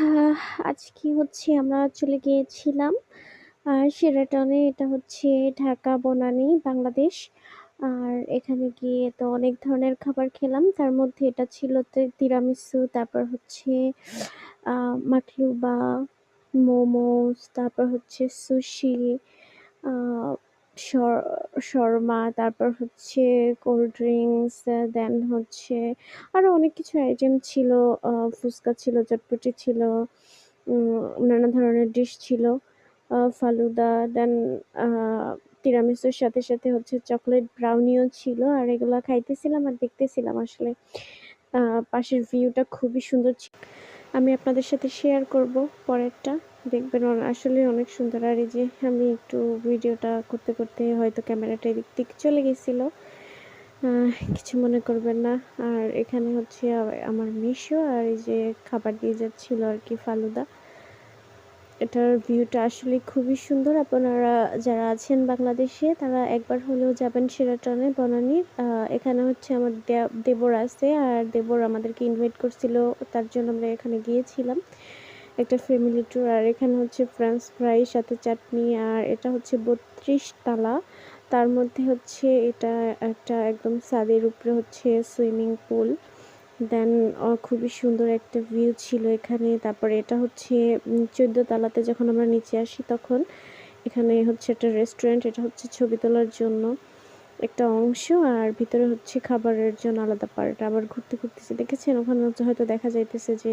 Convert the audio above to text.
আহ আজকে আমরা চলে গিয়েছিলাম শেরাটনে। এটা হচ্ছে ঢাকা বনানী, বাংলাদেশ। আর এখানে গিয়ে তো অনেক ধরনের খাবার খেলাম। তার মধ্যে এটা ছিল তিরামিসু, তারপর হচ্ছে মাকলুবা, মোমোস, তারপর হচ্ছে সুশি, আহ শর্মা, তারপর হচ্ছে কোল্ড ড্রিঙ্কস, দেন হচ্ছে আরো অনেক কিছু আইটেম ছিল। ফুচকা ছিল, চটপটি ছিল, নানা ধরনের ডিশ ছিল, ফালুদা, দেন তিরামিসুর সাথে সাথে হচ্ছে চকলেট ব্রাউনিও ছিল। আর এগুলা খাইতেছিলাম আর দেখতেছিলাম। আসলে পাশের ভিউটা খুবই সুন্দর ছিল। আমি আপনাদের সাথে শেয়ার করব পরেরটা। দেখবেন আসলে অনেক সুন্দর। আর এই যে আমি একটু ভিডিওটা করতে করতে হয়তো ক্যামেরাটা এদিক থেকে চলে গেছিল, কিছু মনে করবেন না। আর এখানে হচ্ছে আমার মিশো আর এই যে খাবার দিয়ে যাচ্ছিল আর কি, ফালুদা। এটার ভিউটা আসলে খুবই সুন্দর। আপনারা যারা আছেন বাংলাদেশে তারা একবার হলেও যাবেন শেরাটনে বনানীর। এখানে হচ্ছে আমার দেবর আছে, আর দেবর আমাদেরকে ইনভাইট করছিল, তার জন্য আমরা এখানে গিয়েছিলাম একটা ফ্যামিলি ট্যুর। আর এখানে হচ্ছে ফ্রেঞ্চ ফ্রাই সাথে চাটনি। আর এটা হচ্ছে 32 তালা, তার মধ্যে হচ্ছে এটা একটা একদম ছাদের উপরে হচ্ছে সুইমিং পুল। দেন খুবই সুন্দর একটা ভিউ ছিল এখানে। তারপরে এটা হচ্ছে 14 তালাতে যখন আমরা নিচে আসি তখন এখানে হচ্ছে একটা রেস্টুরেন্ট। এটা হচ্ছে ছবি তোলার জন্য একটা অংশ, আর ভিতরে হচ্ছে খাবারের জন্য আলাদা পার্ট। আবার ঘুরতে ঘুরতেছে, দেখেছেন ওখানে হয়তো দেখা যাইতেছে যে